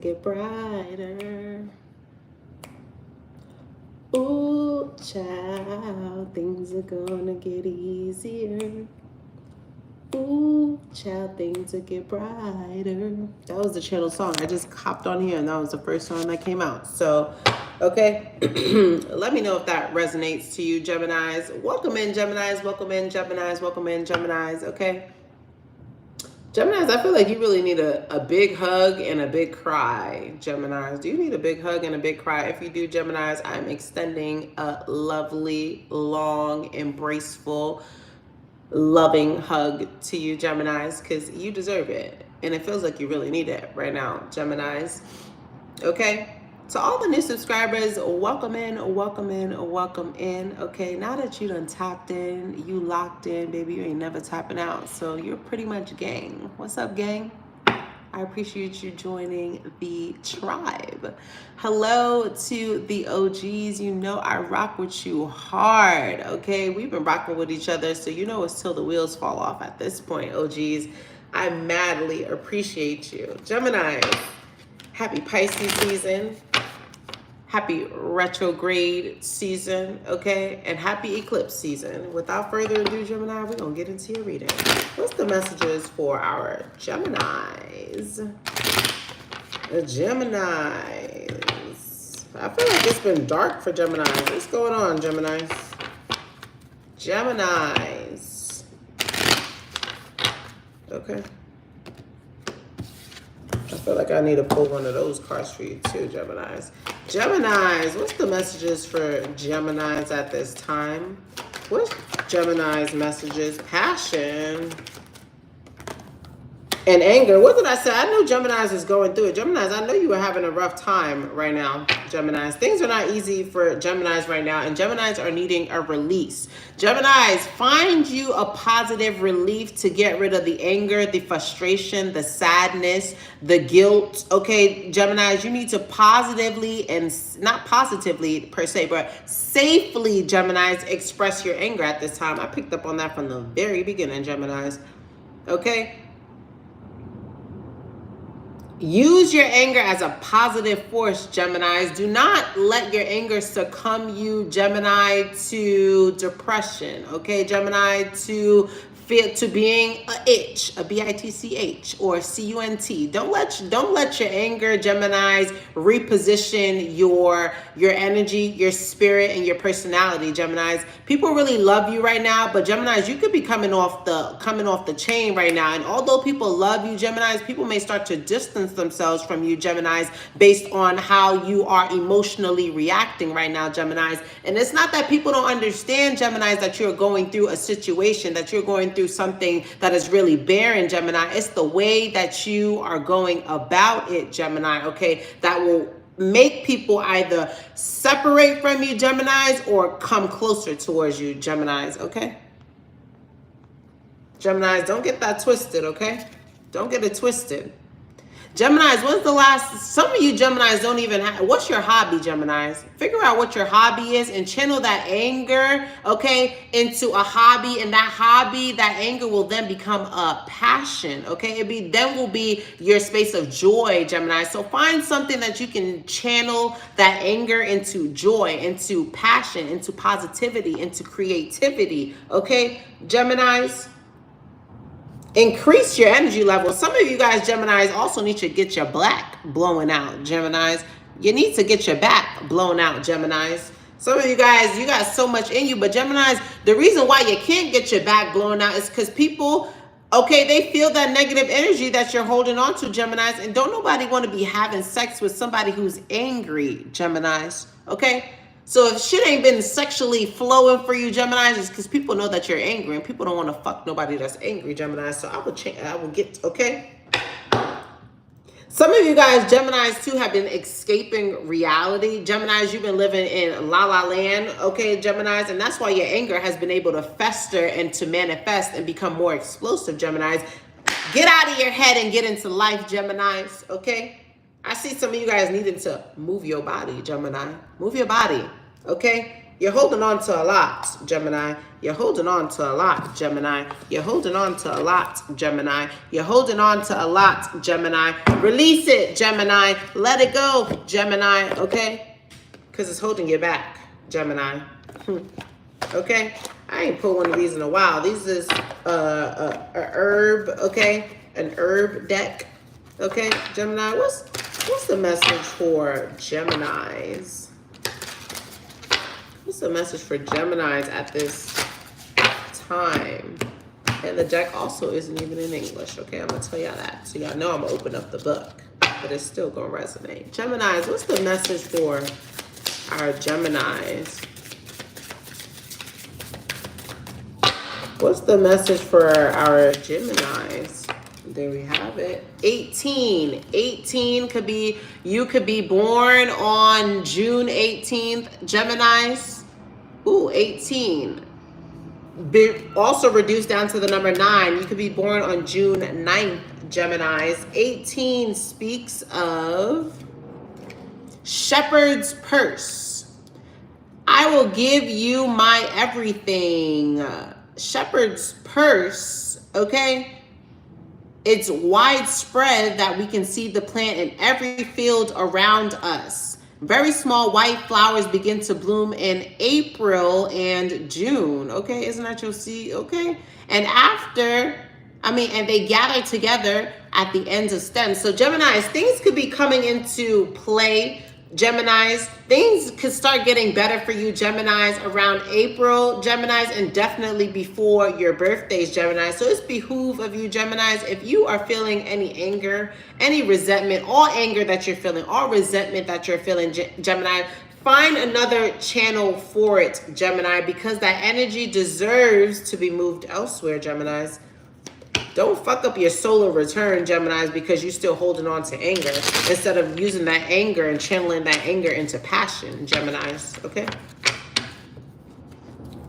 Get brighter. Ooh, child, things are gonna get easier. Ooh, child, things will get brighter. That was the channel song. I just hopped on here and that was the first song that came out. So, okay. Let me know if that resonates to you, Geminis. Welcome in, Geminis. Welcome in, Geminis. Welcome in, Geminis. Okay. Geminis, I feel like you really need a big hug and a big cry. Geminis, do you need a big hug and a big cry? If you do, Geminis, I'm extending a lovely, long, embraceful, loving hug to you, Geminis, because you deserve it. And it feels like you really need it right now, Geminis. Okay? To all the new subscribers, welcome in, welcome in, welcome in. Okay, now that you done tapped in, you locked in, baby, you ain't never tapping out. So you're pretty much gang. What's up, gang? I appreciate you joining the tribe. Hello to the OGs. You know I rock with you hard, okay? We've been rocking with each other, so you know it's till the wheels fall off at this point, OGs. I madly appreciate you. Gemini, happy Pisces season. Happy retrograde season, okay? And happy eclipse season. Without further ado, Gemini, we're going to get into your reading. What's the messages for our Geminis? The Geminis. I feel like it's been dark for Geminis. What's going on, Geminis? Geminis. Okay. I feel like I need to pull one of those cards for you too, Geminis. Geminis, what's the messages for Geminis at this time? What's Gemini's messages? Passion and anger. What did I say? I know Geminis is going through it. Geminis, I know you are having a rough time right now, Geminis. Things are not easy for Geminis right now, and Geminis are needing a release. Geminis, find you a positive relief to get rid of the anger, the frustration, the sadness, the guilt. Okay, Geminis, you need to positively, and not positively per se, but safely, Geminis, express your anger at this time. I picked up on that from the very beginning, Geminis. Okay? Use your anger as a positive force, Geminis. Do not let your anger succumb you, Gemini, to depression. Okay, Gemini, to being a itch, a bitch, or cunt. Don't let your anger, Geminis, reposition your energy, your spirit, and your personality, Geminis. People really love you right now, but Geminis, you could be coming off the chain right now. And although people love you, Geminis, people may start to distance themselves from you, Geminis, based on how you are emotionally reacting right now, Geminis. And it's not that people don't understand, Geminis, that you're going through a situation, that you're going through something that is really barren, Gemini. It's the way that you are going about it, Gemini, okay, that will make people either separate from you, Geminis, or come closer towards you, Geminis, okay? Geminis, don't get that twisted, okay? Don't get it twisted. Geminis, when's the last, some of you Geminis don't even have, what's your hobby, Geminis? Figure out what your hobby is and channel that anger, okay, into a hobby. And that hobby, that anger will then become a passion, okay? Then will be your space of joy, Gemini. So find something that you can channel that anger into joy, into passion, into positivity, into creativity, okay, Geminis? Increase your energy level. Some of you guys, Geminis, also need to get your back blowing out, Geminis. You need to get your back blown out, Geminis. Some of you guys, you got so much in you, but Geminis, the reason why you can't get your back blown out is because people, okay, they feel that negative energy that you're holding on to, Geminis, and don't nobody want to be having sex with somebody who's angry, Geminis, okay? So if shit ain't been sexually flowing for you, Geminis, it's because people know that you're angry, and people don't want to fuck nobody that's angry, Geminis. So I will get, okay? Some of you guys, Geminis, too, have been escaping reality. Geminis, you've been living in la la land, okay, Geminis, and that's why your anger has been able to fester and to manifest and become more explosive, Geminis. Get out of your head and get into life, Geminis, okay? I see some of you guys needing to move your body, Gemini. Move your body, okay? You're holding on to a lot, Gemini. You're holding on to a lot, Gemini. You're holding on to a lot, Gemini. You're holding on to a lot, Gemini. Release it, Gemini. Let it go, Gemini, okay? Because it's holding you back, Gemini. Okay? I ain't pulled one of these in a while. These is a herb, okay? An herb deck, okay? Gemini, what's the message for Geminis? What's the message for Geminis at this time? And the deck also isn't even in English, okay? I'm going to tell y'all that. So y'all know I'm going to open up the book, but it's still going to resonate. Geminis, what's the message for our Geminis? What's the message for our Geminis? There we have it. 18. 18 could be, you could be born on June 18th, Geminis. Ooh, 18. Also reduced down to the number 9. You could be born on June 9th, Geminis. 18 speaks of shepherd's purse. I will give you my everything. Shepherd's purse, okay? It's widespread that we can see the plant in every field around us. Very small white flowers begin to bloom in April and June. Okay, isn't that your seed? Okay. And and they gather together at the ends of stems. So Geminis, things could be coming into play. Geminis, things could start getting better for you, Geminis, around April, Geminis, and definitely before your birthdays, Geminis. So it's behoove of you, Geminis, if you are feeling any anger, any resentment, all anger that you're feeling, all resentment that you're feeling, Gemini, find another channel for it, Gemini, because that energy deserves to be moved elsewhere, Geminis. Don't fuck up your solar return, Geminis, because you're still holding on to anger instead of using that anger and channeling that anger into passion, Geminis, okay?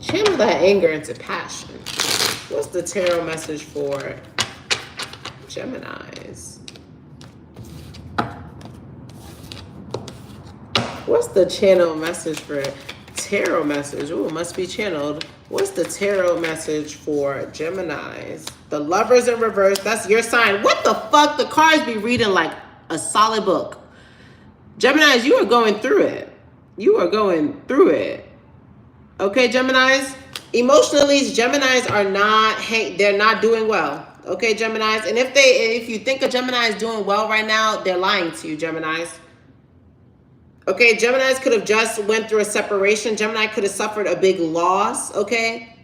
Channel that anger into passion. What's the tarot message for Geminis? What's the channel message for tarot message? Ooh, must be channeled. What's the tarot message for Geminis? The Lovers in reverse. That's your sign. What the fuck? The cards be reading like a solid book. Geminis, you are going through it. You are going through it. Okay, Geminis? Emotionally, Geminis are they're not doing well. Okay, Geminis? And if you think a Gemini is doing well right now, they're lying to you, Geminis. Okay, Geminis could have just went through a separation. Gemini could have suffered a big loss, okay?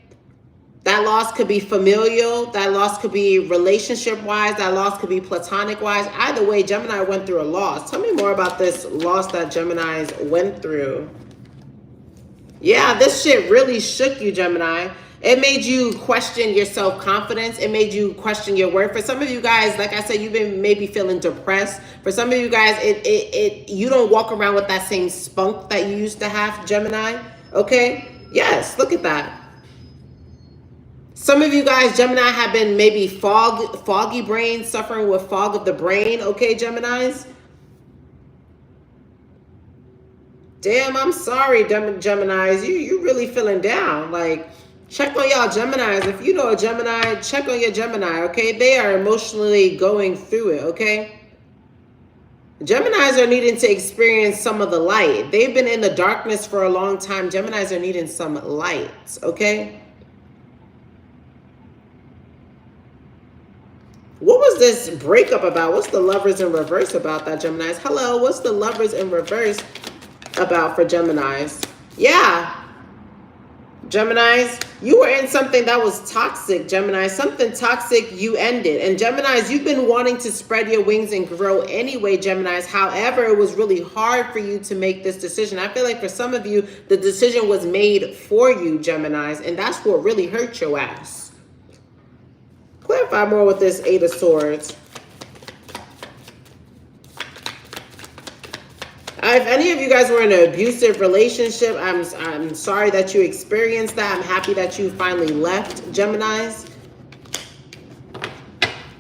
That loss could be familial. That loss could be relationship-wise. That loss could be platonic-wise. Either way, Gemini went through a loss. Tell me more about this loss that Geminis went through. Yeah, this shit really shook you, Gemini. It made you question your self-confidence. It made you question your worth. For some of you guys, like I said, you've been maybe feeling depressed. For some of you guys, you don't walk around with that same spunk that you used to have, Gemini. Okay? Yes, look at that. Some of you guys, Gemini, have been maybe foggy brain, suffering with fog of the brain. Okay, Geminis? Damn, I'm sorry, Geminis. You really feeling down. Like, check on y'all Geminis. If you know a Gemini, check on your Gemini, okay? They are emotionally going through it, okay? Geminis are needing to experience some of the light. They've been in the darkness for a long time. Geminis are needing some light, okay? What was this breakup about? What's the Lovers in reverse about that, Geminis? Hello, what's the Lovers in reverse about for Geminis? Yeah. Geminis, you were in something that was toxic, Gemini. Something toxic you ended. And Geminis, you've been wanting to spread your wings and grow anyway, Geminis. However, it was really hard for you to make this decision. I feel like for some of you, the decision was made for you, Geminis. And that's what really hurt your ass. Clarify more with this Eight of Swords. If any of you guys were in an abusive relationship, I'm sorry that you experienced that. I'm happy that you finally left, Geminis.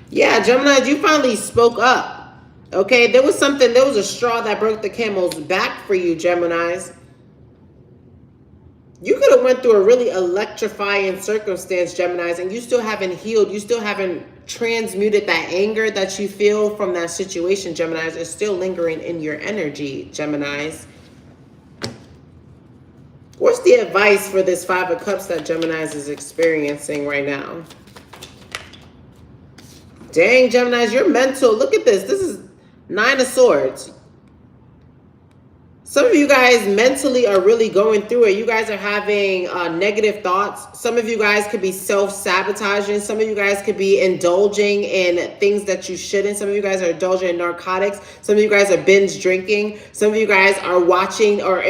Yeah, Geminis, you finally spoke up. Okay, there was a straw that broke the camel's back for you, Geminis. You could have went through a really electrifying circumstance, Geminis, and you still haven't healed. You still haven't transmuted that anger that you feel from that situation, Geminis. It's still lingering in your energy, Geminis. What's the advice for this Five of Cups that Geminis is experiencing right now? Dang, Geminis, you're mental. Look at this. This is Nine of Swords. Some of you guys mentally are really going through it. You guys are having negative thoughts. Some of you guys could be self-sabotaging. Some of you guys could be indulging in things that you shouldn't. Some of you guys are indulging in narcotics. Some of you guys are binge drinking. Some of you guys are watching or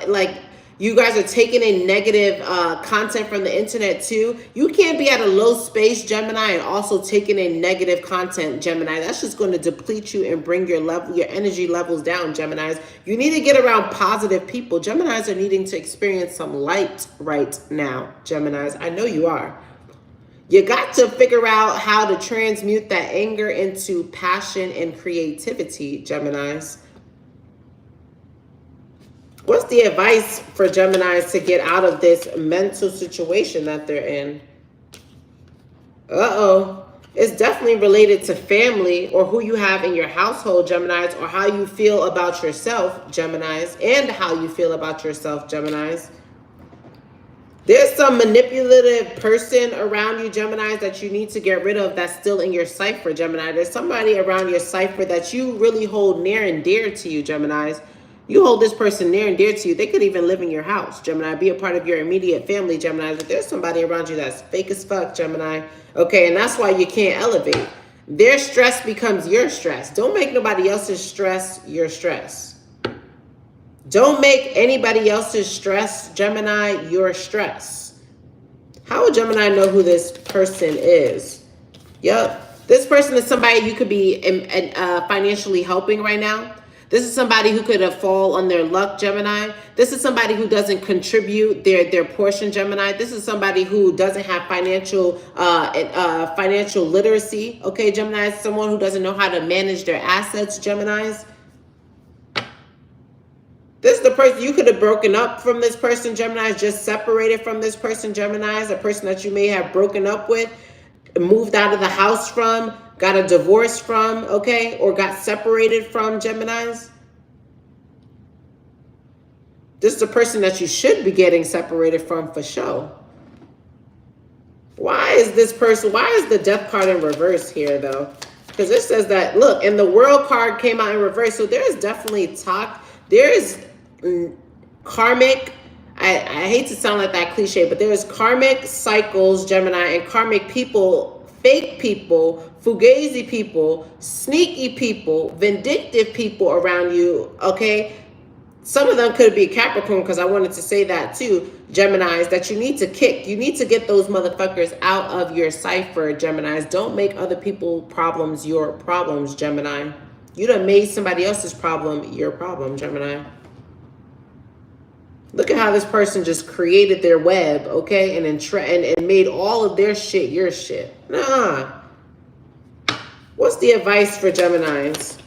like you guys are taking in negative content from the internet too. You can't be at a low space, Gemini, and also taking in negative content, Gemini. That's just going to deplete you and bring your energy levels down, Geminis. You need to get around positive people. Geminis are needing to experience some light right now, Geminis. I know you are. You got to figure out how to transmute that anger into passion and creativity, Geminis. What's the advice for Geminis to get out of this mental situation that they're in? Uh-oh. It's definitely related to family or who you have in your household, Geminis, or how you feel about yourself, Geminis, and how you feel about yourself, Geminis. There's some manipulative person around you, Geminis, that you need to get rid of that's still in your cipher, Gemini. There's somebody around your cipher that you really hold near and dear to you, Geminis. You hold this person near and dear to you. They could even live in your house, Gemini. Be a part of your immediate family, Gemini. But there's somebody around you that's fake as fuck, Gemini. Okay, and that's why you can't elevate. Their stress becomes your stress. Don't make nobody else's stress your stress. Don't make anybody else's stress, Gemini, your stress. How would Gemini know who this person is? Yep. This person is somebody you could be financially helping right now. This is somebody who could have fall on their luck, Gemini. This is somebody who doesn't contribute their portion, Gemini. This is somebody who doesn't have financial literacy. Okay, Gemini. Someone who doesn't know how to manage their assets, Geminis. This is the person you could have broken up from this person, Gemini, just separated from this person, Gemini, a person that you may have broken up with, moved out of the house from, got a divorce from, okay, or got separated from, Geminis. This is the person that you should be getting separated from for sure. Why is this person, why is the death card in reverse here though? Because it says that, look, and the world card came out in reverse. So there's definitely there's karmic, I hate to sound like that cliche, but there's karmic cycles, Gemini, and karmic people, fake people, fugazi people, sneaky people, vindictive people around you, okay? Some of them could be Capricorn, because I wanted to say that too, Geminis, that you need to kick. You need to get those motherfuckers out of your cipher, Geminis. Don't make other people's problems your problems, Gemini. You done made somebody else's problem your problem, Gemini. Look at how this person just created their web, okay? And made all of their shit your shit. Nah. What's the advice for Geminis?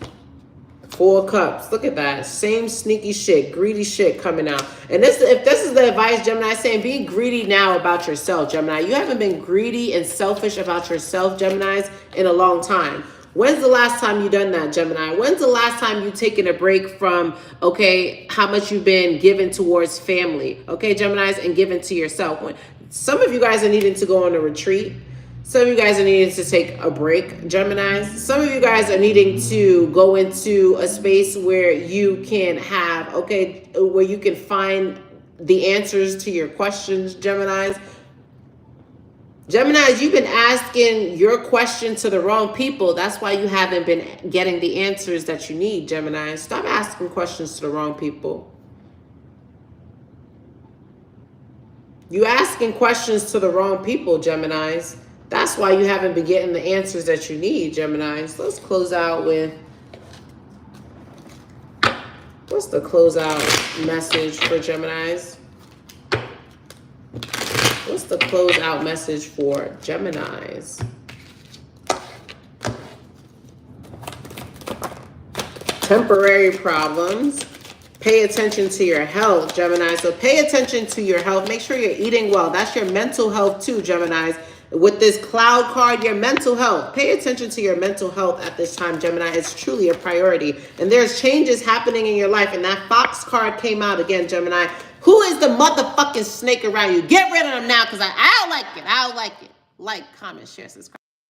Four Cups. Look at that. Same sneaky shit, greedy shit coming out. And if this is the advice, Gemini, saying be greedy now about yourself, Gemini. You haven't been greedy and selfish about yourself, Geminis, in a long time. When's the last time you done that, Gemini? When's the last time you taken a break from, okay, how much you've been given towards family, okay, Geminis, and given to yourself? Some of you guys are needing to go on a retreat. Some of you guys are needing to take a break, Geminis. Some of you guys are needing to go into a space where you can have, okay, where you can find the answers to your questions, Geminis. Geminis, you've been asking your question to the wrong people. That's why you haven't been getting the answers that you need, Geminis. Stop asking questions to the wrong people. You asking questions to the wrong people, Geminis. That's why you haven't been getting the answers that you need, Geminis. Let's close out with, what's the closeout message for Geminis? What's the closeout message for Geminis? Temporary problems. Pay attention to your health, Gemini. So pay attention to your health. Make sure you're eating well. That's your mental health too, Geminis. With this cloud card, your mental health. Pay attention to your mental health at this time, Gemini. It's truly a priority. And there's changes happening in your life. And that Fox card came out again, Gemini. Who is the motherfucking snake around you? Get rid of them now because I don't like it. I don't like it. Like, comment, share, subscribe.